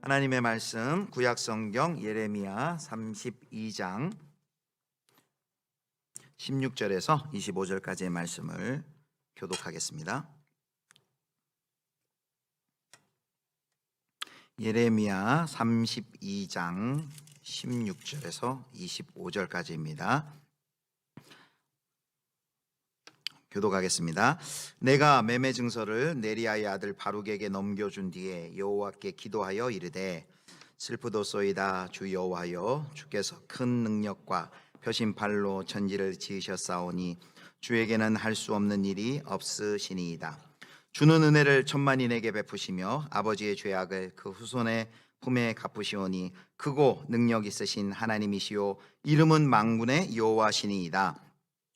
하나님의 말씀 구약성경 예레미야 32장 16절에서 25절까지의 말씀을 교독하겠습니다. 예레미야 32장 16절에서 25절까지입니다. 교독하겠습니다. 내가 매매 증서를 네리야의 아들 바룩에게 넘겨준 뒤에 여호와께 기도하여 이르되 슬프도소이다. 주 여호와여, 주께서 큰 능력과 펴신 팔로 천지를 지으셨사오니 주에게는 할 수 없는 일이 없으시니이다. 주는 은혜를 천만인에게 베푸시며 아버지의 죄악을 그 후손의 품에 갚으시오니 크고 능력 있으신 하나님이시요 이름은 만군의 여호와시니이다.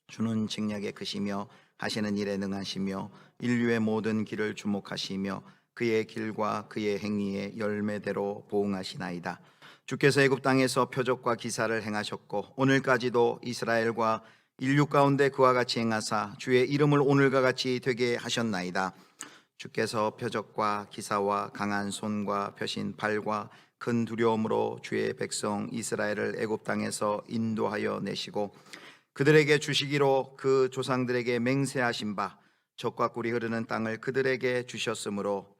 주는 징략에 크시며 하시는 일에 능하시며 인류의 모든 길을 주목하시며 그의 길과 그의 행위의 열매대로 보응하시나이다. 주께서 애굽 땅에서 표적과 기사를 행하셨고 오늘까지도 이스라엘과 인류 가운데 그와 같이 행하사 주의 이름을 오늘과 같이 되게 하셨나이다. 주께서 표적과 기사와 강한 손과 펴신 팔과 큰 두려움으로 주의 백성 이스라엘을 애굽 땅에서 인도하여 내시고 그들에게 주시기로 그 조상들에게 맹세하신 바 젖과 꿀이 흐르는 땅을 그들에게 주셨으므로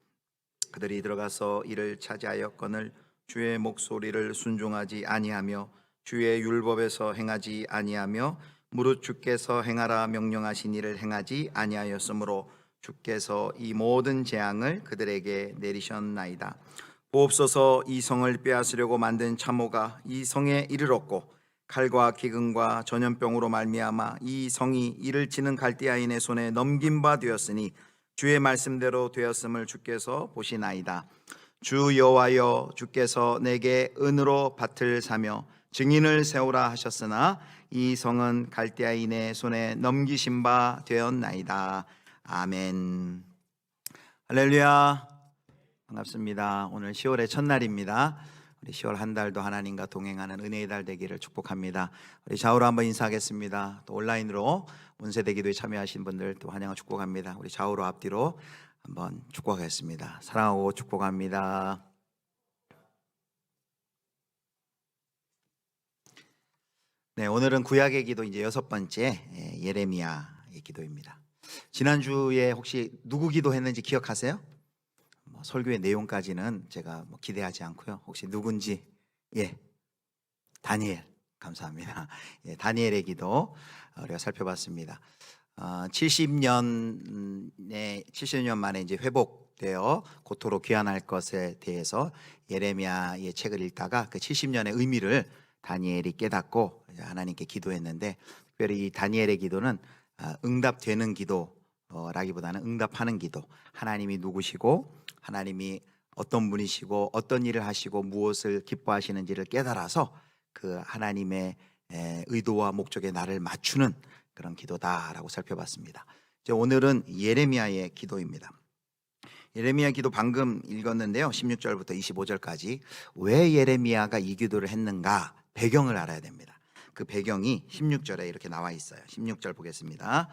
그들이 들어가서 이를 차지하였거늘 주의 목소리를 순종하지 아니하며 주의 율법에서 행하지 아니하며 무릇 주께서 행하라 명령하신 일을 행하지 아니하였으므로 주께서 이 모든 재앙을 그들에게 내리셨나이다. 보옵소서, 이 성을 빼앗으려고 만든 참호가 이 성에 이르렀고 칼과 기근과 전염병으로 말미암아 이 성이 이를 치는 갈대아인의 손에 넘긴 바 되었으니 주의 말씀대로 되었음을 주께서 보시나이다. 주 여호와여, 주께서 내게 은으로 밭을 사며 증인을 세우라 하셨으나 이 성은 갈대아인의 손에 넘기신 바 되었나이다. 아멘. 할렐루야. 반갑습니다. 오늘 10월의 첫날입니다. 우리 10월 한 달도 하나님과 동행하는 은혜의 달 되기를 축복합니다. 우리 좌우로 한번 인사하겠습니다. 또 온라인으로 온세대 기도에 참여하신 분들 또 환영을 축복합니다. 우리 좌우로 앞뒤로 한번 축복하겠습니다. 사랑하고 축복합니다. 네, 오늘은 구약의 기도 이제 6번째 예레미야의 기도입니다. 지난주에 혹시 누구 기도했는지 기억하세요? 설교의 내용까지는 제가 기대하지 않고요. 혹시 누군지, 다니엘, 감사합니다. 다니엘의 기도 우리가 살펴봤습니다. 70년 만에 이제 회복되어 고토로 귀환할 것에 대해서 예레미야의 책을 읽다가 그 70년의 의미를 다니엘이 깨닫고 하나님께 기도했는데, 특별히 이 다니엘의 기도는 응답되는 기도라기보다는 응답하는 기도, 하나님이 누구시고 하나님이 어떤 분이시고 어떤 일을 하시고 무엇을 기뻐하시는지를 깨달아서 그 하나님의 의도와 목적에 나를 맞추는 그런 기도다라고 살펴봤습니다. 이제 오늘은 예레미야의 기도입니다. 예레미야 기도 방금 읽었는데요, 16절부터 25절까지 왜 예레미야가 이 기도를 했는가, 배경을 알아야 됩니다. 그 배경이 16절에 이렇게 나와 있어요. 16절 보겠습니다.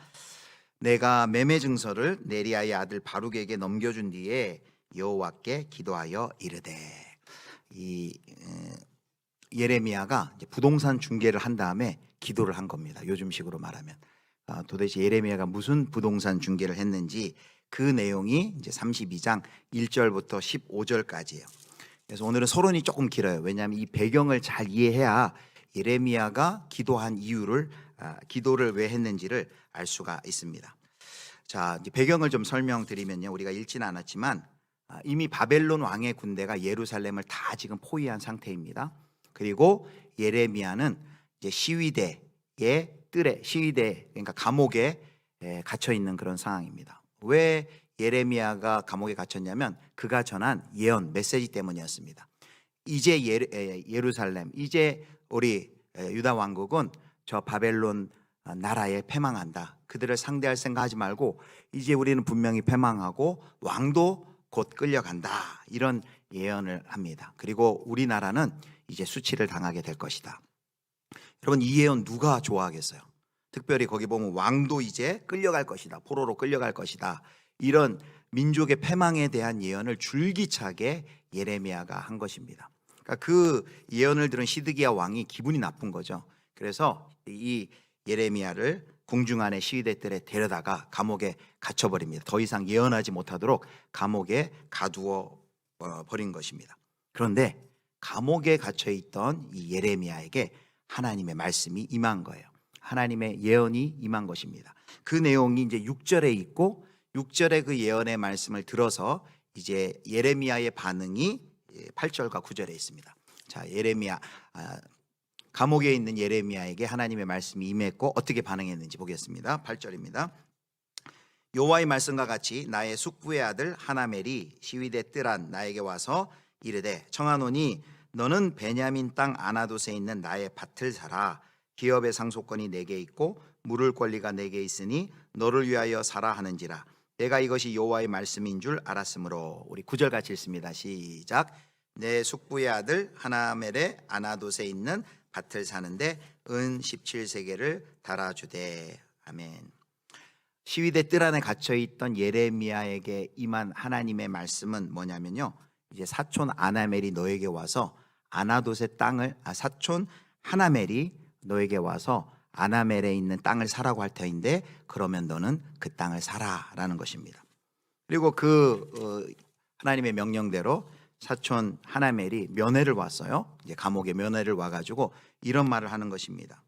내가 매매 증서를 네리야의 아들 바룩에게 넘겨준 뒤에 여호와께 기도하여 이르되, 이 예레미야가 이제 부동산 중개를 한 다음에 기도를 한 겁니다. 요즘식으로 말하면 도대체 예레미야가 무슨 부동산 중개를 했는지 그 내용이 이제 32장 1절부터 15절까지예요. 그래서 오늘은 서론이 조금 길어요. 왜냐하면 이 배경을 잘 이해해야 예레미야가 기도한 이유를, 기도를 왜 했는지를 알 수가 있습니다. 자, 이제 배경을 좀 설명드리면요, 우리가 읽지는 않았지만 이미 바벨론 왕의 군대가 예루살렘을 다 지금 포위한 상태입니다. 그리고 예레미야는 이제 시위대의 뜰에, 그러니까 감옥에 갇혀 있는 그런 상황입니다. 왜 예레미야가 감옥에 갇혔냐면 그가 전한 예언, 메시지 때문이었습니다. 이제 예루살렘, 이제 우리 유다 왕국은 저 바벨론 나라에 패망한다. 그들을 상대할 생각하지 말고 이제 우리는 분명히 패망하고 왕도 곧 끌려간다, 이런 예언을 합니다. 그리고 우리나라는 이제 수치를 당하게 될 것이다. 여러분, 이 예언 누가 좋아하겠어요? 특별히 거기 보면 왕도 이제 끌려갈 것이다, 포로로 끌려갈 것이다, 이런 민족의 패망에 대한 예언을 줄기차게 예레미야가 한 것입니다. 그러니까 그 예언을 들은 시드기야 왕이 기분이 나쁜 거죠. 그래서 이 예레미야를 궁중 안에 시위대들에 데려다가 감옥에 갇혀버립니다. 더 이상 예언하지 못하도록 감옥에 가두어 버린 것입니다. 그런데 감옥에 갇혀 있던 이 예레미야에게 하나님의 말씀이 임한 거예요. 하나님의 예언이 임한 것입니다. 그 내용이 이제 6절에 있고 6절의 그 예언의 말씀을 들어서 이제 예레미야의 반응이 8절과 9절에 있습니다. 자, 예레미야 감옥에 있는 예레미야에게 하나님의 말씀이 임했고 어떻게 반응했는지 보겠습니다. 8절입니다. 여호와의 말씀과 같이 나의 숙부의 아들 하나멜이 시위대 뜰안 나에게 와서 이르되 청하노니 너는 베냐민 땅 아나돗에 있는 나의 밭을 사라. 기업의 상속권이 내게 있고 물을 권리가 내게 있으니 너를 위하여 사라 하는지라. 내가 이것이 여호와의 말씀인 줄 알았으므로. 우리 9절 같이 읽습니다. 시작. 내 숙부의 아들 하나멜의 아나돗에 있는 밭을 사는데 은 17세겔을 달아주되. 아멘. 시위대 뜰 안에 갇혀 있던 예레미야에게 임한 하나님의 말씀은 뭐냐면요, 이제 사촌 아나멜이 너에게 와서 아나돗의 땅을 사촌 하나멜이 너에게 와서 아나멜에 있는 땅을 사라고 할 터인데 그러면 너는 그 땅을 사라라는 것입니다. 그리고 그 하나님의 명령대로 사촌 하나멜이 면회를 왔어요. 이제 감옥에 면회를 와가지고 이런 말을 하는 것입니다.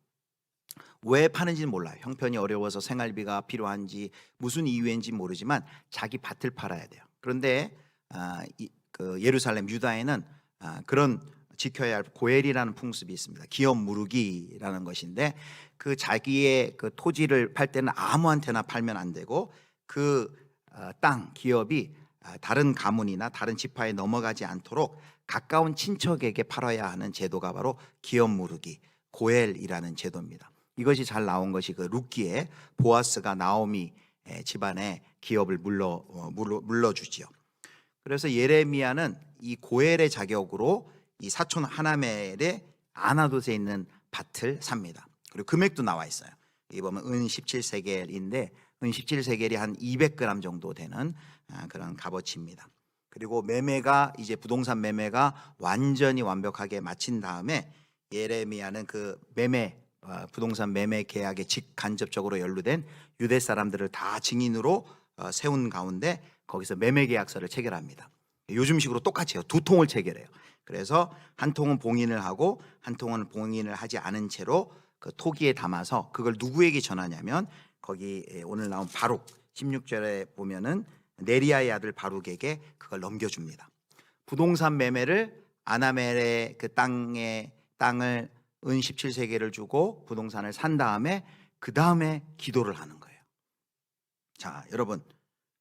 왜 파는지는 몰라요. 형편이 어려워서 생활비가 필요한지 무슨 이유인지 모르지만 자기 밭을 팔아야 돼요. 그런데 그 예루살렘 유다에는 그런 지켜야 할 고엘이라는 풍습이 있습니다. 기업 무르기라는 것인데 그 자기의 그 토지를 팔 때는 아무한테나 팔면 안 되고 그 땅 기업이 다른 가문이나 다른 지파에 넘어가지 않도록 가까운 친척에게 팔아야 하는 제도가 바로 기업 무르기 고엘이라는 제도입니다. 이것이 잘 나온 것이 그 룻기에 보아스가 나오미 집안의 기업을 물러주지요. 그래서 예레미야는 이 고엘의 자격으로 이 사촌 하나멜의 아나돗에 있는 밭을 삽니다. 그리고 금액도 나와 있어요. 여기 보면 은 17세겔인데 은 17세겔이 한 200g 정도 되는 그런 값어치입니다. 그리고 매매가 이제 부동산 매매가 완전히 완벽하게 마친 다음에 예레미야는 그 부동산 매매 계약에 직간접적으로 연루된 유대 사람들을 다 증인으로 세운 가운데 거기서 매매 계약서를 체결합니다. 요즘식으로 똑같이 해요. 두 통을 체결해요. 그래서 한 통은 봉인을 하고 한 통은 봉인을 하지 않은 채로 그 토기에 담아서 그걸 누구에게 전하냐면 거기 오늘 나온 바룩 16절에 보면은 네리야의 아들 바룩에게 그걸 넘겨줍니다. 부동산 매매를 아나멜의 그 땅을 은 17세겔을 주고 부동산을 산 다음에 그 다음에 기도를 하는 거예요. 자, 여러분,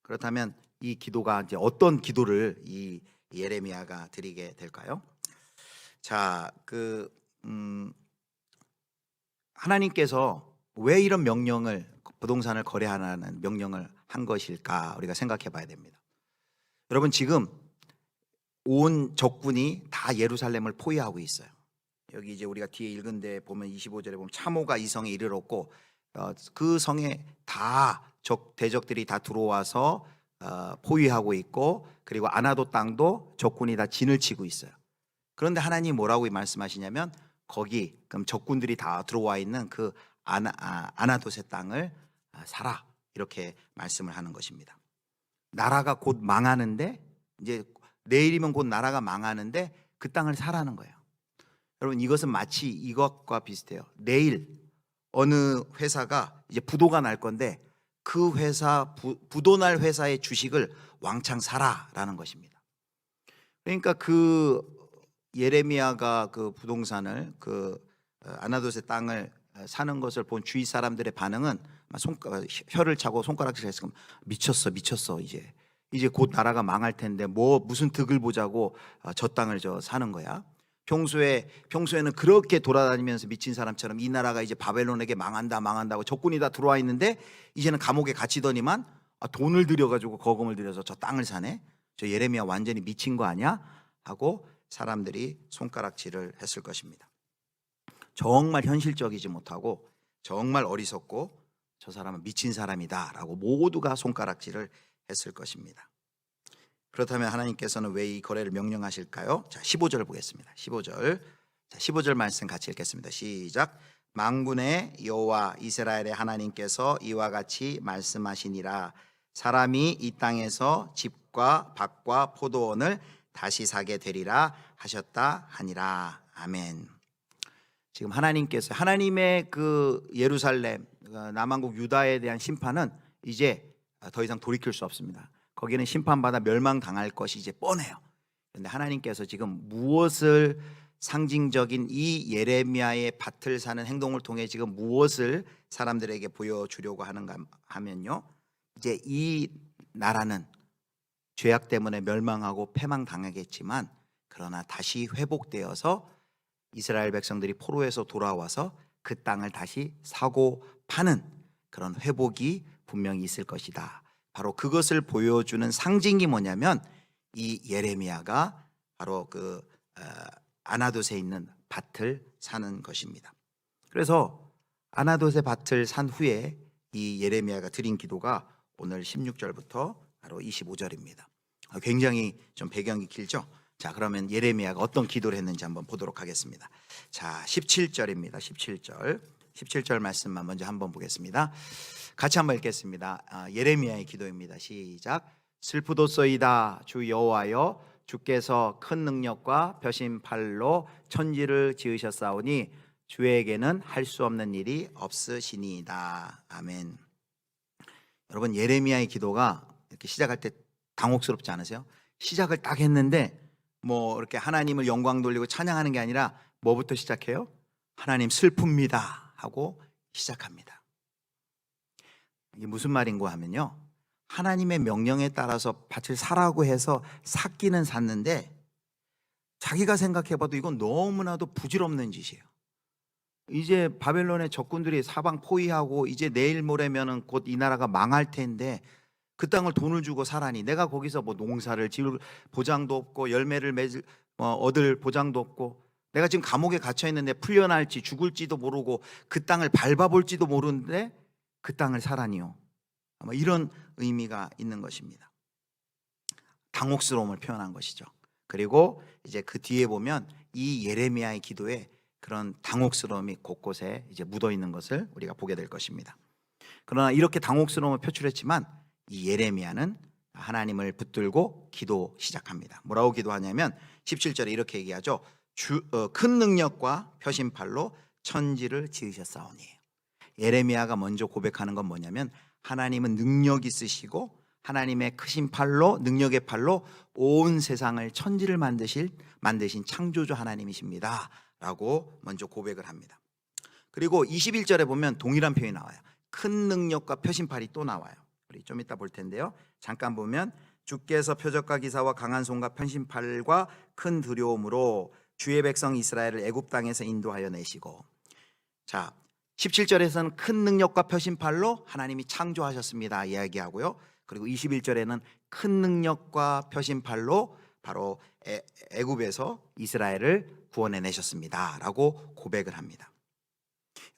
그렇다면 이 기도가 이제 어떤 기도를 이 예레미야가 드리게 될까요? 자, 하나님께서 왜 이런 명령을 부동산을 거래하라는 명령을 한 것일까 우리가 생각해 봐야 됩니다. 여러분, 지금 온 적군이 다 예루살렘을 포위하고 있어요. 여기 이제 우리가 뒤에 읽은 데 보면 25절에 보면 참호가 이 성에 이르렀고 그 성에 다 대적들이 다 들어와서 포위하고 있고 그리고 아나돗 땅도 적군이 다 진을 치고 있어요. 그런데 하나님이 뭐라고 말씀하시냐면 거기 그럼 적군들이 다 들어와 있는 그 아나돗의 땅을 사라 이렇게 말씀을 하는 것입니다. 나라가 곧 망하는데 이제 내일이면 곧 나라가 망하는데 그 땅을 사라는 거예요. 여러분, 이것은 마치 이것과 비슷해요. 내일 어느 회사가 이제 부도가 날 건데 그 회사 부도 날 회사의 주식을 왕창 사라라는 것입니다. 그러니까 그 예레미야가 그 부동산을 그 아나돗의 땅을 사는 것을 본 주위 사람들의 반응은 혀를 차고 손가락질했을 겁니다. 미쳤어 이제 곧 나라가 망할 텐데 무슨 득을 보자고 저 땅을 사는 거야. 평소에는 그렇게 돌아다니면서 미친 사람처럼 이 나라가 이제 바벨론에게 망한다고 적군이 다 들어와 있는데 이제는 감옥에 갇히더니만 돈을 들여가지고 거금을 들여서 저 땅을 사네. 저 예레미야 완전히 미친 거 아니야? 하고 사람들이 손가락질을 했을 것입니다. 정말 현실적이지 못하고 정말 어리석고 저 사람은 미친 사람이다 라고 모두가 손가락질을 했을 것입니다. 그렇다면 하나님께서는 왜 이 거래를 명령하실까요? 자, 15절 보겠습니다. 15절. 자, 15절 말씀 같이 읽겠습니다. 시작. 만군의 여호와 이스라엘의 하나님께서 이와 같이 말씀하시니라. 사람이 이 땅에서 집과 밭과 포도원을 다시 사게 되리라 하셨다 하니라. 아멘. 지금 하나님께서 하나님의 그 예루살렘 남한국 유다에 대한 심판은 이제 더 이상 돌이킬 수 없습니다. 거기는 심판받아 멸망당할 것이 이제 뻔해요. 그런데 하나님께서 지금 무엇을 상징적인 이 예레미야의 밭을 사는 행동을 통해 지금 무엇을 사람들에게 보여주려고 하는가 하면요, 이제 이 나라는 죄악 때문에 멸망하고 패망당하겠지만 그러나 다시 회복되어서 이스라엘 백성들이 포로에서 돌아와서 그 땅을 다시 사고 파는 그런 회복이 분명히 있을 것이다. 바로 그것을 보여주는 상징이 뭐냐면 이 예레미야가 바로 그 아나돗에 있는 밭을 사는 것입니다. 그래서 아나돗의 밭을 산 후에 이 예레미야가 드린 기도가 오늘 16절부터 바로 25절입니다. 굉장히 좀 배경이 길죠? 자, 그러면 예레미야가 어떤 기도를 했는지 한번 보도록 하겠습니다. 자, 17절입니다. 17절 말씀만 먼저 한번 보겠습니다. 같이 한번 읽겠습니다. 예레미야의 기도입니다. 시작. 슬프도소이다 주 여호와여, 주께서 큰 능력과 펴신 팔로 천지를 지으셨사오니 주에게는 할 수 없는 일이 없으시니이다. 아멘. 여러분, 예레미야의 기도가 이렇게 시작할 때 당혹스럽지 않으세요? 시작을 딱 했는데 뭐 이렇게 하나님을 영광 돌리고 찬양하는 게 아니라 뭐부터 시작해요? 하나님 슬픕니다 하고 시작합니다. 이게 무슨 말인고 하면요, 하나님의 명령에 따라서 밭을 사라고 해서 샀기는 샀는데 자기가 생각해봐도 이건 너무나도 부질없는 짓이에요. 이제 바벨론의 적군들이 사방 포위하고 이제 내일 모레면은 곧 이 나라가 망할 텐데 그 땅을 돈을 주고 사라니, 내가 거기서 뭐 농사를 지을 보장도 없고 열매를 얻을 보장도 없고, 내가 지금 감옥에 갇혀 있는데 풀려날지 죽을지도 모르고 그 땅을 밟아볼지도 모르는데 그 땅을 사라니요. 아마 이런 의미가 있는 것입니다. 당혹스러움을 표현한 것이죠. 그리고 이제 그 뒤에 보면 이 예레미야의 기도에 그런 당혹스러움이 곳곳에 이제 묻어 있는 것을 우리가 보게 될 것입니다. 그러나 이렇게 당혹스러움을 표출했지만 이 예레미야는 하나님을 붙들고 기도 시작합니다. 뭐라고 기도하냐면 17절에 이렇게 얘기하죠. 큰 능력과 펴신 팔로 천지를 지으셨사오니. 예레미야가 먼저 고백하는 건 뭐냐면 하나님은 능력 있으시고 하나님의 크신 팔로, 능력의 팔로 온 세상을 천지를 만드신 창조주 하나님이십니다 라고 먼저 고백을 합니다. 그리고 21절에 보면 동일한 표현이 나와요. 큰 능력과 펴신 팔이 또 나와요. 우리 좀 이따 볼 텐데요, 잠깐 보면 주께서 표적과 기사와 강한 손과 펴신 팔과 큰 두려움으로 주의 백성 이스라엘을 애굽 땅에서 인도하여 내시고. 자, 17절에서는 큰 능력과 펴신 팔로 하나님이 창조하셨습니다 이야기하고요. 그리고 21절에는 큰 능력과 펴신 팔로 바로 애굽에서 이스라엘을 구원해 내셨습니다 라고 고백을 합니다.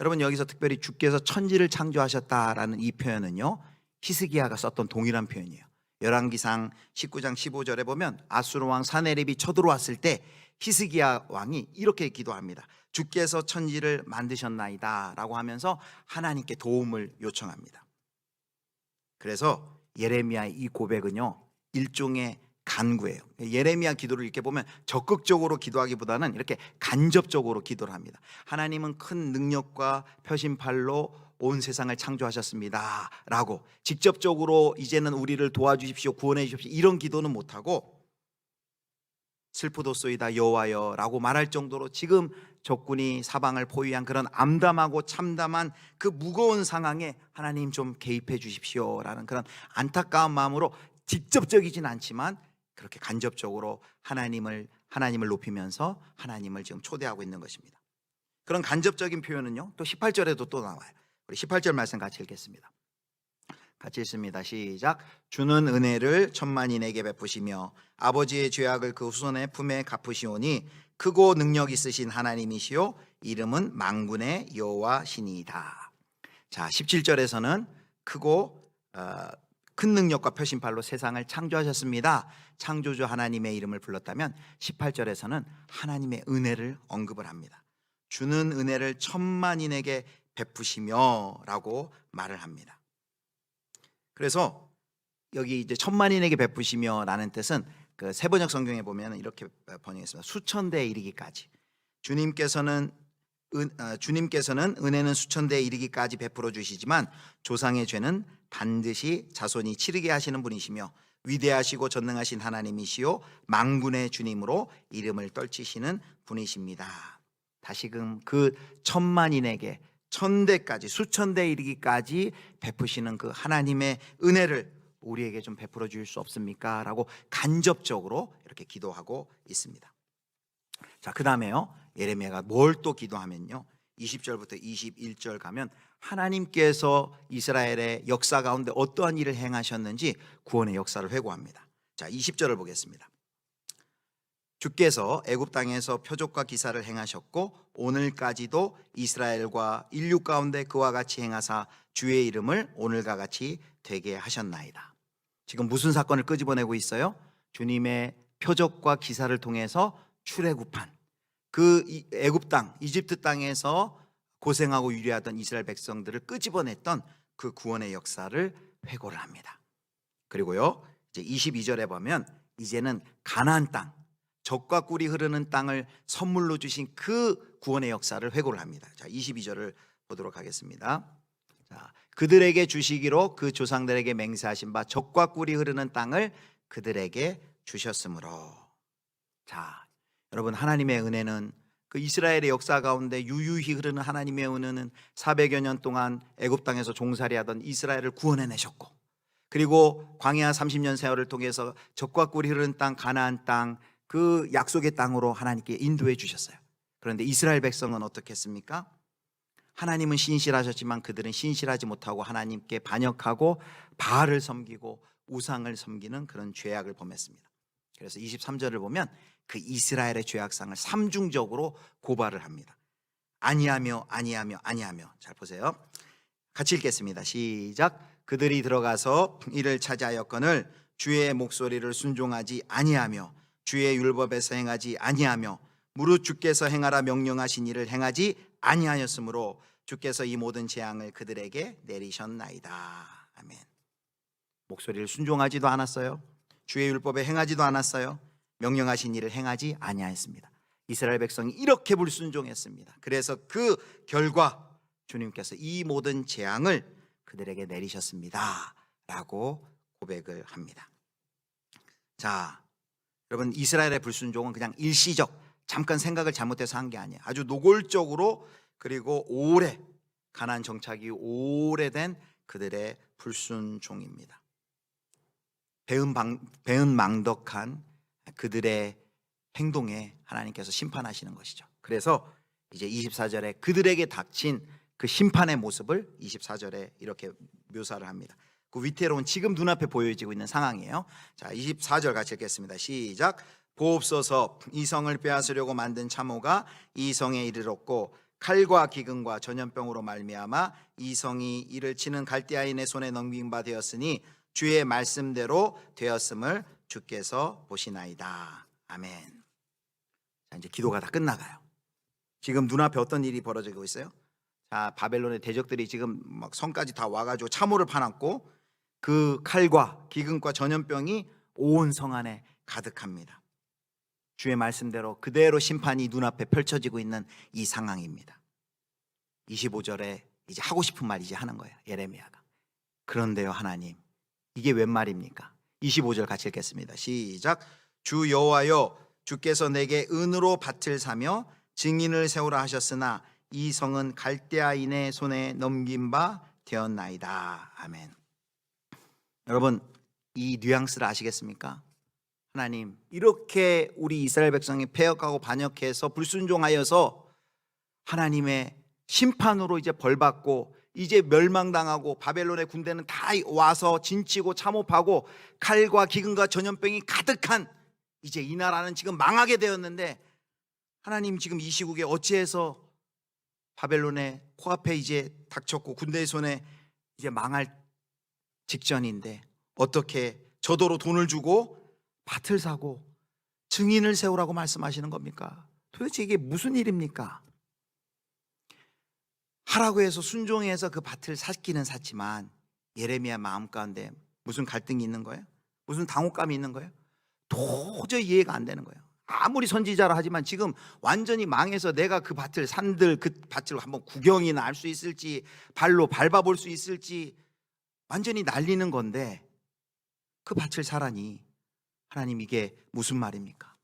여러분, 여기서 특별히 주께서 천지를 창조하셨다라는 이 표현은요, 히스기야가 썼던 동일한 표현이에요. 열왕기상 19장 15절에 보면 아수르 왕 사네립이 쳐들어왔을 때 히스기야 왕이 이렇게 기도합니다. 주께서 천지를 만드셨나이다 라고 하면서 하나님께 도움을 요청합니다. 그래서 예레미야의 이 고백은요, 일종의 간구예요. 예레미야 기도를 이렇게 보면 적극적으로 기도하기보다는 이렇게 간접적으로 기도를 합니다. 하나님은 큰 능력과 펴신 팔로 온 세상을 창조하셨습니다 라고 직접적으로 이제는 우리를 도와주십시오, 구원해 주십시오, 이런 기도는 못하고 슬프도소이다 여호와여 라고 말할 정도로 지금 적군이 사방을 포위한 그런 암담하고 참담한 그 무거운 상황에 하나님 좀 개입해 주십시오 라는 그런 안타까운 마음으로 직접적이진 않지만 그렇게 간접적으로 하나님을 높이면서 하나님을 지금 초대하고 있는 것입니다. 그런 간접적인 표현은요, 또 18절에도 또 나와요. 우리 18절 말씀 같이 읽겠습니다. 같이 읽습니다. 시작. 주는 은혜를 천만인에게 베푸시며 아버지의 죄악을 그 후손의 품에 갚으시오니 크고 능력 있으신 하나님이시요 이름은 만군의 여호와시니이다. 자, 17절에서는 크고 큰 능력과 표심팔로 세상을 창조하셨습니다. 창조주 하나님의 이름을 불렀다면 18절에서는 하나님의 은혜를 언급을 합니다. 주는 은혜를 천만인에게 베푸시며 라고 말을 합니다. 그래서 여기 이제 천만인에게 베푸시며 라는 뜻은 그 세번역 성경에 보면 이렇게 번역했습니다. 수천 대에 이르기까지. 주님께서는 은혜는 수천 대에 이르기까지 베풀어 주시지만 조상의 죄는 반드시 자손이 치르게 하시는 분이시며 위대하시고 전능하신 하나님이시요 만군의 주님으로 이름을 떨치시는 분이십니다. 다시금 그 천만인에게 천대까지 수천 대에 이르기까지 베푸시는 그 하나님의 은혜를 우리에게 좀 베풀어 주실 수 없습니까? 라고 간접적으로 이렇게 기도하고 있습니다. 자, 그 다음에요, 예레미야가 뭘 또 기도하면요, 20절부터 21절 가면 하나님께서 이스라엘의 역사 가운데 어떠한 일을 행하셨는지 구원의 역사를 회고합니다. 자, 20절을 보겠습니다. 주께서 애굽 땅에서 표적과 기사를 행하셨고 오늘까지도 이스라엘과 인류 가운데 그와 같이 행하사 주의 이름을 오늘과 같이 되게 하셨나이다. 지금 무슨 사건을 끄집어내고 있어요? 주님의 표적과 기사를 통해서 출애굽한 그 애굽 땅, 이집트 땅에서 고생하고 유리하던 이스라엘 백성들을 끄집어냈던 그 구원의 역사를 회고를 합니다. 그리고요, 이제 22절에 보면 이제는 가나안 땅, 젖과 꿀이 흐르는 땅을 선물로 주신 그 구원의 역사를 회고를 합니다. 자, 22절을 보도록 하겠습니다. 자, 그들에게 주시기로 그 조상들에게 맹세하신 바 젖과 꿀이 흐르는 땅을 그들에게 주셨으므로. 자, 여러분, 하나님의 은혜는 그 이스라엘의 역사 가운데 유유히 흐르는 하나님의 은혜는 400여 년 동안 애굽 땅에서 종살이하던 이스라엘을 구원해내셨고, 그리고 광야 30년 세월을 통해서 젖과 꿀이 흐르는 땅 가나안 땅, 그 약속의 땅으로 하나님께 인도해 주셨어요. 그런데 이스라엘 백성은 어떻게 했습니까? 하나님은 신실하셨지만 그들은 신실하지 못하고 하나님께 반역하고 바알을 섬기고 우상을 섬기는 그런 죄악을 범했습니다. 그래서 23절을 보면 그 이스라엘의 죄악상을 삼중적으로 고발을 합니다. 아니하며. 잘 보세요. 같이 읽겠습니다. 시작. 그들이 들어가서 이를 차지하였거늘 주의 목소리를 순종하지 아니하며 주의 율법에서 행하지 아니하며 무릇 주께서 행하라 명령하신 일을 행하지 아니하였으므로 주께서 이 모든 재앙을 그들에게 내리셨나이다. 아멘. 목소리를 순종하지도 않았어요. 주의 율법에 행하지도 않았어요. 명령하신 일을 행하지 아니하였습니다. 이스라엘 백성이 이렇게 불순종했습니다. 그래서 그 결과 주님께서 이 모든 재앙을 그들에게 내리셨습니다 라고 고백을 합니다. 자, 여러분, 이스라엘의 불순종은 그냥 일시적, 잠깐 생각을 잘못해서 한 게 아니에요. 아주 노골적으로, 그리고 오래, 가나안 정착이 오래된 그들의 불순종입니다. 배은망덕한 그들의 행동에 하나님께서 심판하시는 것이죠. 그래서 이제 24절에 그들에게 닥친 그 심판의 모습을 24절에 이렇게 묘사를 합니다. 그 위태로운 지금 눈앞에 보여지고 있는 상황이에요. 자, 24절 같이 읽겠습니다. 시작. 보옵소서, 이 성을 빼앗으려고 만든 참호가 이 성에 이르렀고 칼과 기근과 전염병으로 말미암아 이 성이 이를 치는 갈대아인의 손에 넘긴 바 되었으니 주의 말씀대로 되었음을 주께서 보시나이다. 아멘. 자, 이제 기도가 다 끝나가요. 지금 눈앞에 어떤 일이 벌어지고 있어요? 자, 바벨론의 대적들이 지금 막 성까지 다 와가지고 참호를 파놨고 그 칼과 기근과 전염병이 온 성 안에 가득합니다. 주의 말씀대로 그대로 심판이 눈앞에 펼쳐지고 있는 이 상황입니다. 25절에 이제 하고 싶은 말 이제 하는 거예요, 예레미야가. 그런데요, 하나님, 이게 웬 말입니까? 25절 같이 읽겠습니다. 시작. 주 여호와여, 주께서 내게 은으로 밭을 사며 증인을 세우라 하셨으나 이 성은 갈대아인의 손에 넘긴 바 되었나이다. 아멘. 여러분, 이 뉘앙스를 아시겠습니까? 하나님, 이렇게 우리 이스라엘 백성이 패역하고 반역해서 불순종하여서 하나님의 심판으로 이제 벌받고 이제 멸망당하고 바벨론의 군대는 다 와서 진치고 참호파고 칼과 기근과 전염병이 가득한 이제 이 나라는 지금 망하게 되었는데 하나님, 지금 이 시국에 어찌해서 바벨론의 코앞에 이제 닥쳤고 군대의 손에 이제 망할 직전인데 어떻게 저도로 돈을 주고 밭을 사고 증인을 세우라고 말씀하시는 겁니까? 도대체 이게 무슨 일입니까? 하라고 해서 순종해서 그 밭을 샀기는 샀지만 예레미야 마음 가운데 무슨 갈등이 있는 거예요? 무슨 당혹감이 있는 거예요? 도저히 이해가 안 되는 거예요. 아무리 선지자라 하지만 지금 완전히 망해서 내가 그 밭을 산들 그 밭을 한번 구경이나 할 수 있을지 발로 밟아볼 수 있을지 완전히 날리는 건데 그 밭을 사라니 하나님 이게 무슨 말입니까?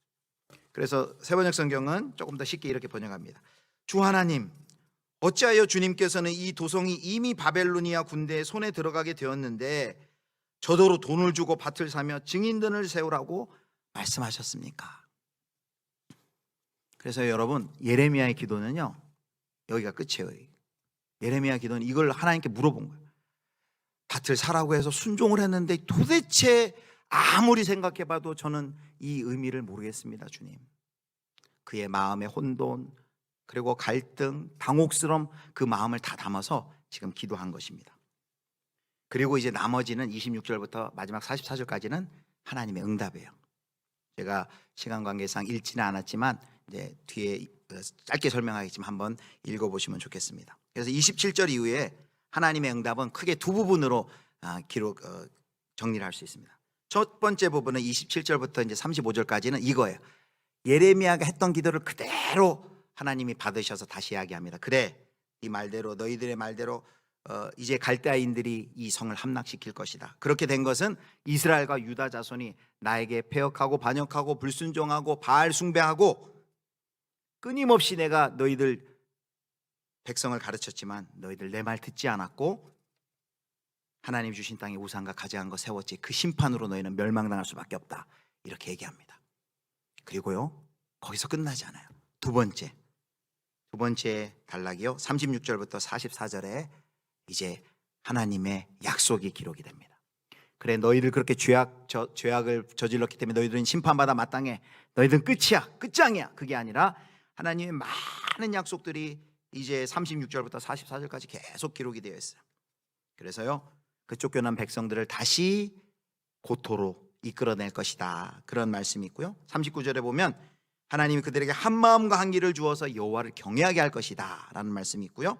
그래서 세번역 성경은 조금 더 쉽게 이렇게 번역합니다. 주 하나님, 어찌하여 주님께서는 이 도성이 이미 바벨로니아 군대의 손에 들어가게 되었는데 저더러 돈을 주고 밭을 사며 증인들을 세우라고 말씀하셨습니까? 그래서 여러분, 예레미야의 기도는요 여기가 끝이에요. 예레미야 기도는 이걸 하나님께 물어본 거예요. 밭을 사라고 해서 순종을 했는데 도대체 아무리 생각해봐도 저는 이 의미를 모르겠습니다. 주님, 그의 마음의 혼돈 그리고 갈등, 당혹스러움 그 마음을 다 담아서 지금 기도한 것입니다. 그리고 이제 나머지는 26절부터 마지막 44절까지는 하나님의 응답이에요. 제가 시간 관계상 읽지는 않았지만 이제 뒤에 짧게 설명하겠지만 한번 읽어보시면 좋겠습니다. 그래서 27절 이후에 하나님의 응답은 크게 두 부분으로 정리를 할 수 있습니다. 첫 번째 부분은 27절부터 이제 35절까지는 이거예요. 예레미야가 했던 기도를 그대로 하나님이 받으셔서 다시 이야기합니다. 그래, 이 말대로 너희들의 말대로 이제 갈대아인들이 이 성을 함락시킬 것이다. 그렇게 된 것은 이스라엘과 유다 자손이 나에게 패역하고 반역하고 불순종하고 바알 숭배하고 끊임없이 내가 너희들 백성을 가르쳤지만 너희들 내 말 듣지 않았고 하나님 주신 땅에 우상과 가증한 거 세웠지. 그 심판으로 너희는 멸망당할 수밖에 없다. 이렇게 얘기합니다. 그리고요 거기서 끝나지 않아요. 두 번째 단락이요 36절부터 44절에 이제 하나님의 약속이 기록이 됩니다. 그래, 너희들 그렇게 죄악을 저질렀기 때문에 너희들은 심판받아 마땅해. 너희들은 끝이야, 끝장이야. 그게 아니라 하나님의 많은 약속들이 이제 36절부터 44절까지 계속 기록이 되어 있어요. 그래서요 그 쫓겨난 백성들을 다시 고토로 이끌어낼 것이다, 그런 말씀이 있고요. 39절에 보면 하나님이 그들에게 한 마음과 한 길을 주어서 여호와를 경외하게 할 것이다 라는 말씀이 있고요.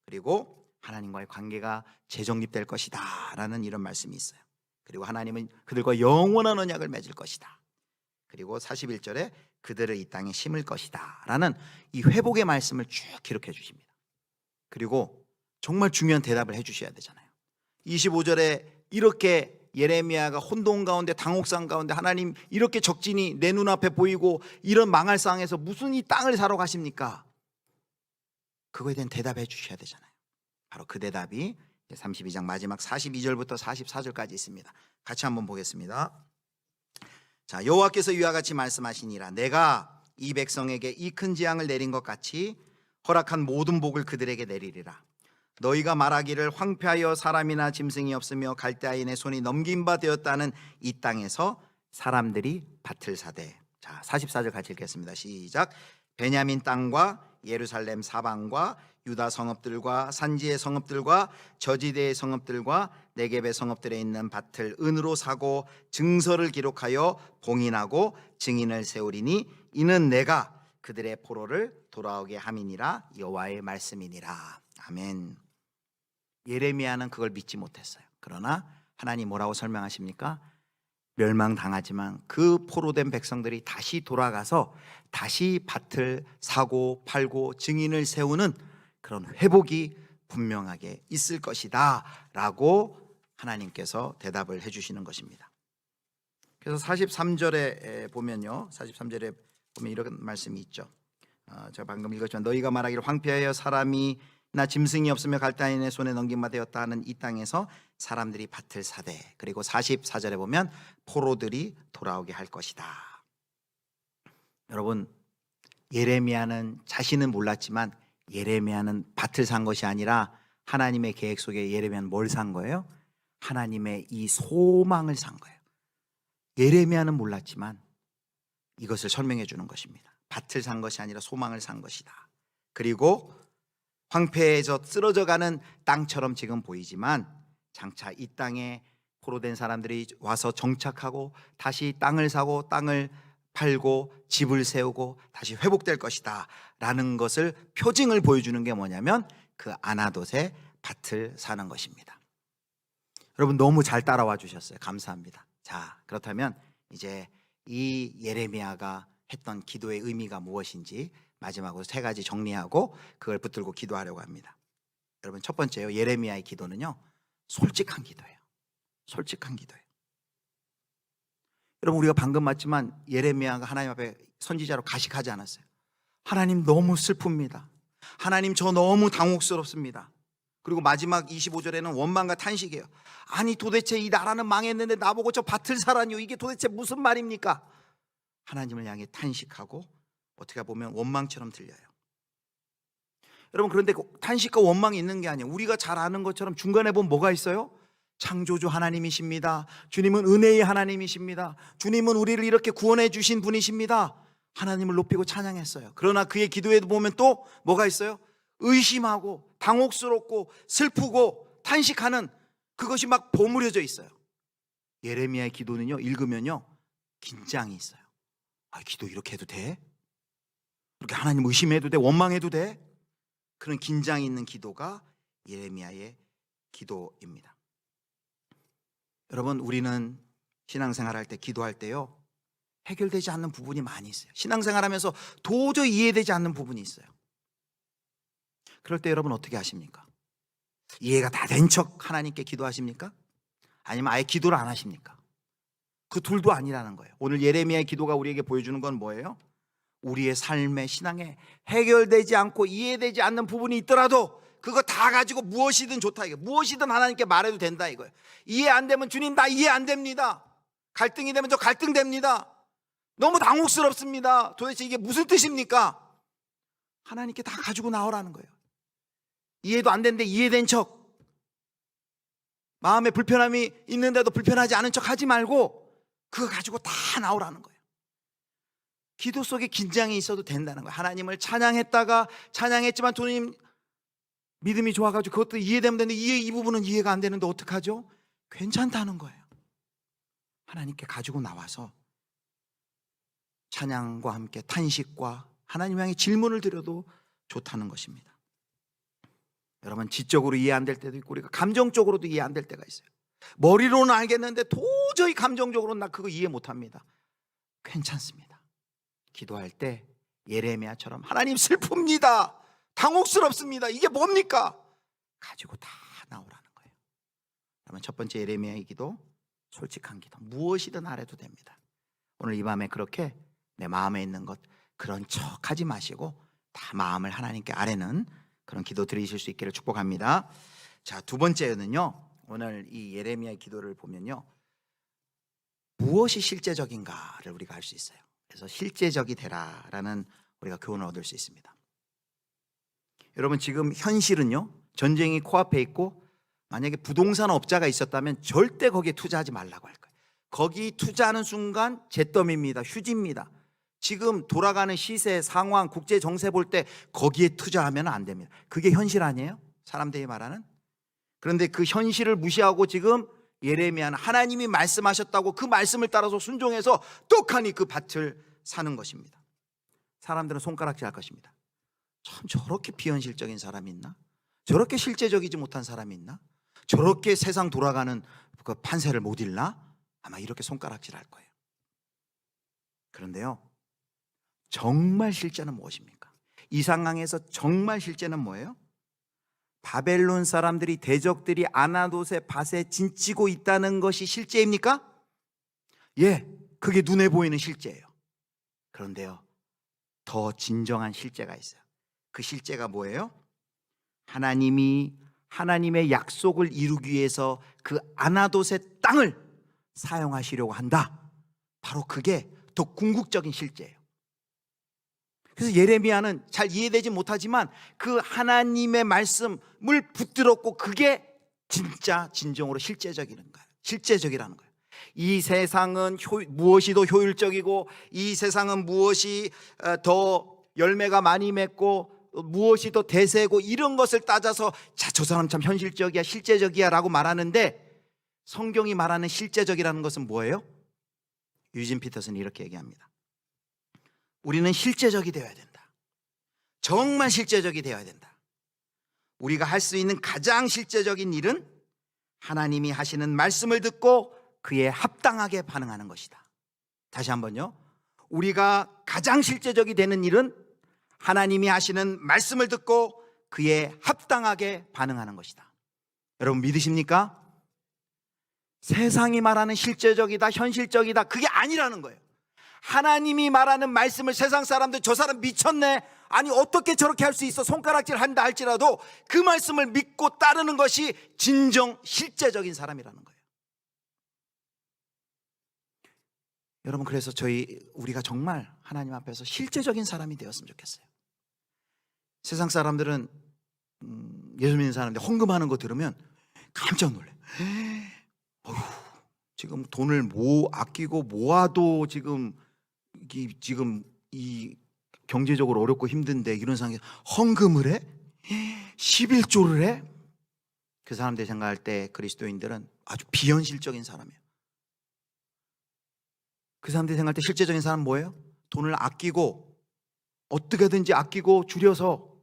그리고 하나님과의 관계가 재정립될 것이다 라는 이런 말씀이 있어요. 그리고 하나님은 그들과 영원한 언약을 맺을 것이다. 그리고 41절에 그들을 이 땅에 심을 것이다 라는 이 회복의 말씀을 쭉 기록해 주십니다. 그리고 정말 중요한 대답을 해 주셔야 되잖아요. 25절에 이렇게 예레미야가 혼돈 가운데 당혹상 가운데 하나님 이렇게 적진이 내 눈앞에 보이고 이런 망할 상황에서 무슨 이 땅을 사러 가십니까? 그거에 대한 대답해 주셔야 되잖아요. 바로 그 대답이 32장 마지막 42절부터 44절까지 있습니다. 같이 한번 보겠습니다. 자, 여호와께서 이와 같이 말씀하시니라. 내가 이 백성에게 이 큰 재앙을 내린 것 같이 허락한 모든 복을 그들에게 내리리라. 너희가 말하기를 황폐하여 사람이나 짐승이 없으며 갈대아인의 손이 넘긴 바 되었다는 이 땅에서 사람들이 밭을 사되. 자, 44절 같이 읽겠습니다. 시작. 베냐민 땅과 예루살렘 사방과 유다 성읍들과 산지의 성읍들과 저지대의 성읍들과 네겝의 성읍들에 있는 밭을 은으로 사고 증서를 기록하여 봉인하고 증인을 세우리니 이는 내가 그들의 포로를 돌아오게 함이니라. 여호와의 말씀이니라. 아멘. 예레미야는 그걸 믿지 못했어요. 그러나 하나님 뭐라고 설명하십니까? 멸망당하지만 그 포로된 백성들이 다시 돌아가서 다시 밭을 사고 팔고 증인을 세우는 그런 회복이 분명하게 있을 것이다 라고 하나님께서 대답을 해주시는 것입니다. 그래서 43절에 보면요, 43절에 보면 이런 말씀이 있죠. 제가 방금 읽었지만 너희가 말하기를 황폐하여 사람이 나 짐승이 없으며 갈대아인의 손에 넘김바 되었다 하는 이 땅에서 사람들이 밭을 사되. 그리고 44절에 보면 포로들이 돌아오게 할 것이다. 여러분, 예레미야는 자신은 몰랐지만 예레미야는 밭을 산 것이 아니라 하나님의 계획 속에 예레미야는 뭘 산 거예요? 하나님의 이 소망을 산 거예요. 예레미야는 몰랐지만 이것을 설명해 주는 것입니다. 밭을 산 것이 아니라 소망을 산 것이다. 그리고 황폐해져 쓰러져가는 땅처럼 지금 보이지만 장차 이 땅에 포로된 사람들이 와서 정착하고 다시 땅을 사고 땅을 팔고 집을 세우고 다시 회복될 것이다 라는 것을 표징을 보여주는 게 뭐냐면 그 아나돗의 밭을 사는 것입니다. 여러분 너무 잘 따라와 주셨어요. 감사합니다. 자, 그렇다면 이제 이 예레미야가 했던 기도의 의미가 무엇인지 마지막으로 세 가지 정리하고 그걸 붙들고 기도하려고 합니다. 여러분 첫 번째요, 예레미야의 기도는요 솔직한 기도예요. 솔직한 기도예요. 여러분 우리가 방금 봤지만 예레미야가 하나님 앞에 선지자로 가식하지 않았어요. 하나님 너무 슬픕니다. 하나님 저 너무 당혹스럽습니다. 그리고 마지막 25절에는 원망과 탄식이에요. 아니 도대체 이 나라는 망했는데 나보고 저 밭을 사라니요, 이게 도대체 무슨 말입니까? 하나님을 향해 탄식하고 어떻게 보면 원망처럼 들려요. 여러분 그런데 탄식과 원망이 있는 게 아니에요. 우리가 잘 아는 것처럼 중간에 보면 뭐가 있어요? 창조주 하나님이십니다. 주님은 은혜의 하나님이십니다. 주님은 우리를 이렇게 구원해 주신 분이십니다. 하나님을 높이고 찬양했어요. 그러나 그의 기도에도 보면 또 뭐가 있어요? 의심하고 당혹스럽고 슬프고 탄식하는 그것이 막 버무려져 있어요. 예레미야의 기도는요 읽으면요 긴장이 있어요. 아, 기도 이렇게 해도 돼? 그렇게 하나님 의심해도 돼? 원망해도 돼? 그런 긴장이 있는 기도가 예레미야의 기도입니다. 여러분 우리는 신앙생활 할 때 기도할 때요 해결되지 않는 부분이 많이 있어요. 신앙생활하면서 도저히 이해되지 않는 부분이 있어요. 그럴 때 여러분 어떻게 하십니까? 이해가 다 된 척 하나님께 기도하십니까? 아니면 아예 기도를 안 하십니까? 그 둘도 아니라는 거예요. 오늘 예레미야의 기도가 우리에게 보여주는 건 뭐예요? 우리의 삶의 신앙에 해결되지 않고 이해되지 않는 부분이 있더라도 그거 다 가지고 무엇이든 좋다 이거예요. 무엇이든 하나님께 말해도 된다 이거예요. 이해 안 되면 주님 나 이해 안 됩니다. 갈등이 되면 저 갈등됩니다. 너무 당혹스럽습니다. 도대체 이게 무슨 뜻입니까? 하나님께 다 가지고 나오라는 거예요. 이해도 안 되는데 이해된 척, 마음에 불편함이 있는데도 불편하지 않은 척 하지 말고 그거 가지고 다 나오라는 거예요. 기도 속에 긴장이 있어도 된다는 거예요. 하나님을 찬양했다가 찬양했지만 주님 믿음이 좋아가지고 그것도 이해되면 되는데 이 부분은 이해가 안 되는데 어떡하죠? 괜찮다는 거예요. 하나님께 가지고 나와서 찬양과 함께 탄식과 하나님 향해 질문을 드려도 좋다는 것입니다. 여러분 지적으로 이해 안 될 때도 있고 우리가 감정적으로도 이해 안 될 때가 있어요. 머리로는 알겠는데 도저히 감정적으로는 나 그거 이해 못합니다. 괜찮습니다. 기도할 때 예레미야처럼 하나님 슬픕니다. 당혹스럽습니다. 이게 뭡니까? 가지고 다 나오라는 거예요. 그러면 첫 번째 예레미야의 기도, 솔직한 기도. 무엇이든 아래도 됩니다. 오늘 이 밤에 그렇게 내 마음에 있는 것 그런 척 하지 마시고 다 마음을 하나님께 아뢰는 그런 기도 드리실 수 있기를 축복합니다. 자, 두 번째는요. 오늘 이 예레미야의 기도를 보면요. 무엇이 실제적인가를 우리가 알 수 있어요. 그래서 실제적이 되라라는 우리가 교훈을 얻을 수 있습니다. 여러분 지금 현실은요. 전쟁이 코앞에 있고 만약에 부동산 업자가 있었다면 절대 거기에 투자하지 말라고 할 거예요. 거기 투자하는 순간 잿더미입니다. 휴지입니다. 지금 돌아가는 시세, 상황, 국제 정세 볼 때 거기에 투자하면 안 됩니다. 그게 현실 아니에요? 사람들이 말하는. 그런데 그 현실을 무시하고 지금 예레미야는 하나님이 말씀하셨다고 그 말씀을 따라서 순종해서 떡하니 그 밭을 사는 것입니다. 사람들은 손가락질 할 것입니다. 참 저렇게 비현실적인 사람이 있나? 저렇게 실제적이지 못한 사람이 있나? 저렇게 세상 돌아가는 그 판세를 못 읽나? 아마 이렇게 손가락질 할 거예요. 그런데요, 정말 실제는 무엇입니까? 이 상황에서 정말 실제는 뭐예요? 바벨론 사람들이 대적들이 아나돗의 밭에 진치고 있다는 것이 실제입니까? 예, 그게 눈에 보이는 실제예요. 그런데요, 더 진정한 실제가 있어요. 그 실제가 뭐예요? 하나님이 하나님의 약속을 이루기 위해서 그 아나돗의 땅을 사용하시려고 한다. 바로 그게 더 궁극적인 실제예요. 그래서 예레미야는 잘 이해되지 못하지만 그 하나님의 말씀을 붙들었고 그게 진짜 진정으로 실제적이라는 거예요. 이 세상은 무엇이 더 효율적이고 이 세상은 무엇이 더 열매가 많이 맺고 무엇이 더 대세고 이런 것을 따져서 자, 저 사람 참 현실적이야 실제적이야 라고 말하는데 성경이 말하는 실제적이라는 것은 뭐예요? 유진 피터슨이 이렇게 얘기합니다. 우리는 실제적이 되어야 된다. 정말 실제적이 되어야 된다. 우리가 할 수 있는 가장 실제적인 일은 하나님이 하시는 말씀을 듣고 그에 합당하게 반응하는 것이다. 다시 한번요. 우리가 가장 실제적이 되는 일은 하나님이 하시는 말씀을 듣고 그에 합당하게 반응하는 것이다. 여러분 믿으십니까? 세상이 말하는 실제적이다, 현실적이다, 그게 아니라는 거예요. 하나님이 말하는 말씀을 세상 사람들 저 사람 미쳤네, 아니 어떻게 저렇게 할 수 있어, 손가락질 한다 할지라도 그 말씀을 믿고 따르는 것이 진정 실제적인 사람이라는 거예요. 여러분, 그래서 우리가 정말 하나님 앞에서 실제적인 사람이 되었으면 좋겠어요. 세상 사람들은 예수 믿는 사람들 헌금하는 거 들으면 깜짝 놀래요. 지금 돈을 아끼고 모아도 지금 이 경제적으로 어렵고 힘든데 이런 상황에서 헌금을 해? 11조를 해? 그 사람들이 생각할 때 그리스도인들은 아주 비현실적인 사람이에요. 그 사람들이 생각할 때 실제적인 사람은 뭐예요? 돈을 아끼고 어떻게든지 아끼고 줄여서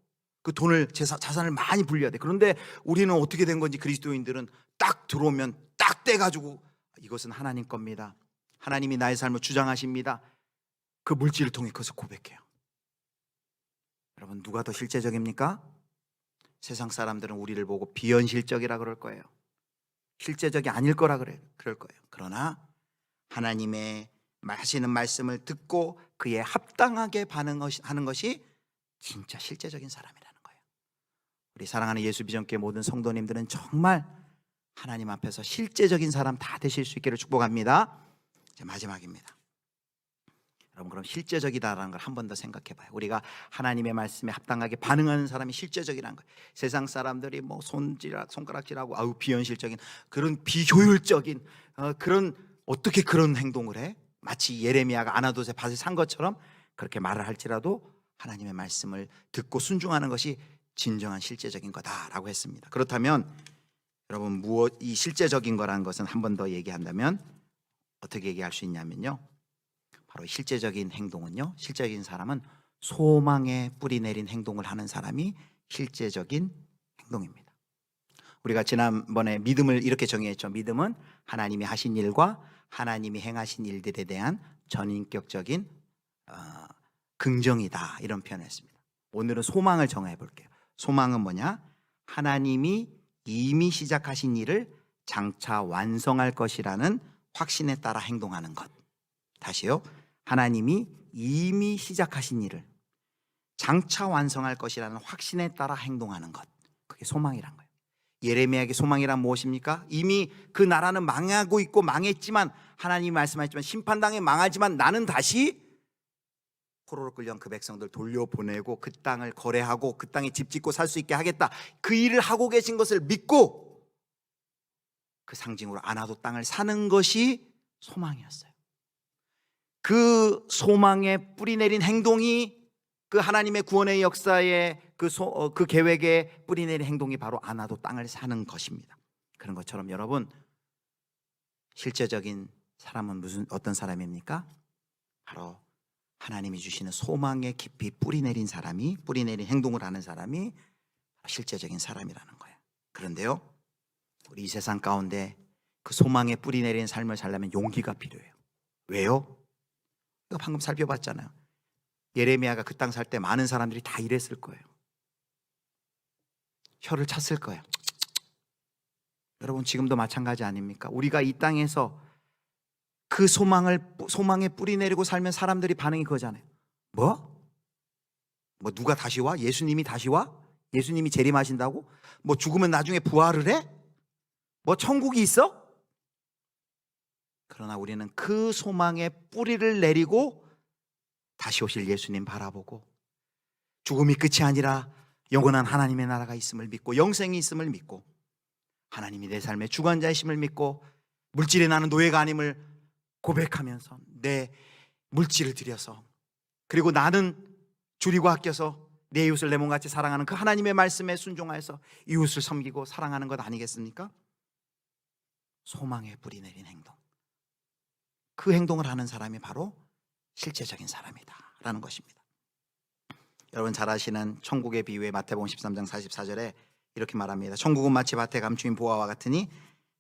그 돈을 자산을 많이 불려야 돼. 그런데 우리는 어떻게 된 건지, 그리스도인들은 딱 들어오면 딱 떼가지고 이것은 하나님 겁니다, 하나님이 나의 삶을 주장하십니다, 그 물질을 통해 그것을 고백해요. 여러분, 누가 더 실제적입니까? 세상 사람들은 우리를 보고 비현실적이라 그럴 거예요. 실제적이 아닐 거라 그럴 거예요. 그러나 하나님의 하시는 말씀을 듣고 그에 합당하게 반응하는 것이 진짜 실제적인 사람이라는 거예요. 우리 사랑하는 예수 비전교회 모든 성도님들은 정말 하나님 앞에서 실제적인 사람 다 되실 수 있기를 축복합니다. 이제 마지막입니다. 여러분, 그럼 실제적이다라는 걸 한 번 더 생각해 봐요. 우리가 하나님의 말씀에 합당하게 반응하는 사람이 실제적이라는 거예요. 세상 사람들이 뭐 손가락질하고 아우 비현실적인 그런 비효율적인 그런, 어떻게 그런 행동을 해? 마치 예레미야가 아나돗의 밭을 산 것처럼 그렇게 말을 할지라도 하나님의 말씀을 듣고 순종하는 것이 진정한 실제적인 거다라고 했습니다. 그렇다면 여러분, 이 실제적인 거라는 것은 한 번 더 얘기한다면 어떻게 얘기할 수 있냐면요, 바로 실제적인 행동은요, 실제적인 사람은 소망에 뿌리 내린 행동을 하는 사람이 실제적인 행동입니다. 우리가 지난번에 믿음을 이렇게 정의했죠. 믿음은 하나님이 하신 일과 하나님이 행하신 일들에 대한 전인격적인 긍정이다, 이런 표현을 했습니다. 오늘은 소망을 정해 볼게요. 소망은 뭐냐? 하나님이 이미 시작하신 일을 장차 완성할 것이라는 확신에 따라 행동하는 것. 다시요. 하나님이 이미 시작하신 일을 장차 완성할 것이라는 확신에 따라 행동하는 것. 그게 소망이란 거예요. 예레미야에게 소망이란 무엇입니까? 이미 그 나라는 망하고 있고 망했지만, 하나님이 말씀하셨지만 심판당에 망하지만 나는 다시 포로로 끌려온 그 백성들 돌려보내고 그 땅을 거래하고 그 땅에 집 짓고 살 수 있게 하겠다. 그 일을 하고 계신 것을 믿고 그 상징으로 아나돗 땅을 사는 것이 소망이었어요. 그 소망에 뿌리 내린 행동이, 그 하나님의 구원의 역사에 그 계획에 뿌리 내린 행동이 바로 아나돗 땅을 사는 것입니다. 그런 것처럼 여러분, 실제적인 사람은 어떤 사람입니까? 바로 하나님이 주시는 소망에 깊이 뿌리 내린 행동을 하는 사람이 실제적인 사람이라는 거예요. 그런데요, 우리 이 세상 가운데 그 소망에 뿌리 내린 삶을 살려면 용기가 필요해요. 왜요? 이거 방금 살펴봤잖아요. 예레미야가 그 땅 살 때 많은 사람들이 다 이랬을 거예요. 혀를 찼을 거예요. 여러분, 지금도 마찬가지 아닙니까? 우리가 이 땅에서 그 소망에 뿌리 내리고 살면 사람들이 반응이 그거잖아요. 뭐 누가 다시 와? 예수님이 다시 와? 예수님이 재림하신다고? 뭐 죽으면 나중에 부활을 해? 뭐 천국이 있어? 그러나 우리는 그 소망에 뿌리를 내리고 다시 오실 예수님 바라보고 죽음이 끝이 아니라 영원한 하나님의 나라가 있음을 믿고 영생이 있음을 믿고 하나님이 내 삶의 주관자이심을 믿고 물질에 나는 노예가 아님을 고백하면서 내 물질을 들여서, 그리고 나는 줄이고 아껴서 내 이웃을 내 몸같이 사랑하는 그 하나님의 말씀에 순종하여서 이웃을 섬기고 사랑하는 것 아니겠습니까? 소망의 뿌리 내린 행동. 그 행동을 하는 사람이 바로 실제적인 사람이다라는 것입니다. 여러분 잘 아시는 천국의 비유의 마태복음 13장 44절에 이렇게 말합니다. 천국은 마치 밭에 감추인 보화와 같으니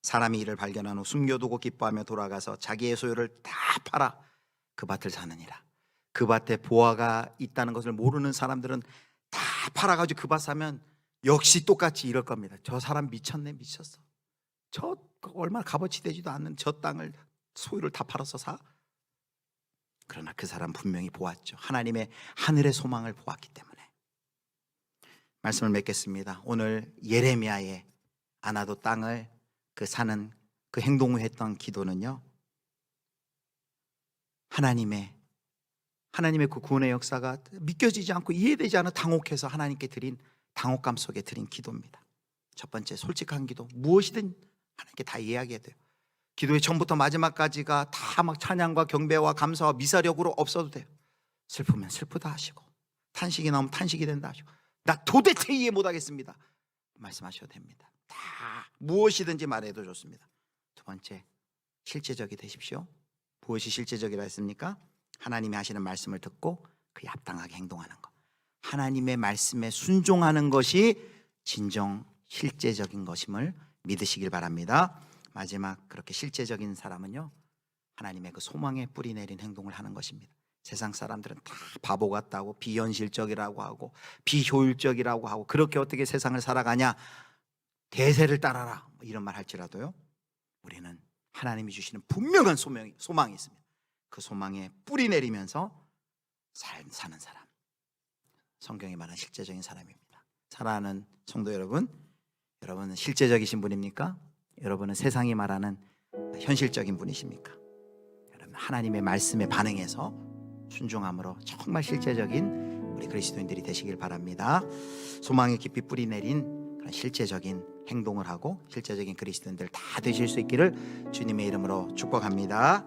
사람이 이를 발견한 후 숨겨두고 기뻐하며 돌아가서 자기의 소유를 다 팔아 그 밭을 사느니라. 그 밭에 보화가 있다는 것을 모르는 사람들은 다 팔아가지고 그 밭 사면 역시 똑같이 이럴 겁니다. 저 사람 미쳤네, 미쳤어. 저 얼마나 값어치 되지도 않는 저 땅을, 소유를 다 팔아서 사? 그러나 그 사람 분명히 보았죠. 하나님의 하늘의 소망을 보았기 때문에. 말씀을 맺겠습니다. 오늘 예레미야의 아나도 땅을 그 사는 그 행동을 했던 기도는요, 하나님의 그 구원의 역사가 믿겨지지 않고 이해되지 않아 당혹해서 하나님께 드린 당혹감 속에 드린 기도입니다. 첫 번째, 솔직한 기도. 무엇이든 하나님께 다 이야기해야 돼요. 기도의 처음부터 마지막까지가 다 막 찬양과 경배와 감사와 미사력으로 없어도 돼요. 슬프면 슬프다 하시고, 탄식이 나오면 탄식이 된다 하시고, 나 도대체 이해 못하겠습니다 말씀하셔도 됩니다. 다 무엇이든지 말해도 좋습니다. 두 번째, 실제적이 되십시오. 무엇이 실제적이라 했습니까? 하나님이 하시는 말씀을 듣고 그에 합당하게 행동하는 것. 하나님의 말씀에 순종하는 것이 진정 실제적인 것임을 믿으시길 바랍니다. 마지막, 그렇게 실제적인 사람은요, 하나님의 그 소망에 뿌리 내린 행동을 하는 것입니다. 세상 사람들은 다 바보 같다고, 비현실적이라고 하고, 비효율적이라고 하고, 그렇게 어떻게 세상을 살아가냐, 대세를 따라라, 이런 말 할지라도요, 우리는 하나님이 주시는 분명한 소망이 있습니다. 그 소망에 뿌리 내리면서 사는 사람, 성경이 말하는 실제적인 사람입니다. 사랑하는 성도 여러분, 여러분은 실제적이신 분입니까? 여러분은 세상이 말하는 현실적인 분이십니까? 여러분 하나님의 말씀에 반응해서 순종함으로 정말 실제적인 우리 그리스도인들이 되시길 바랍니다. 소망에 깊이 뿌리 내린 그런 실제적인 행동을 하고 실제적인 그리스도인들 다 되실 수 있기를 주님의 이름으로 축복합니다.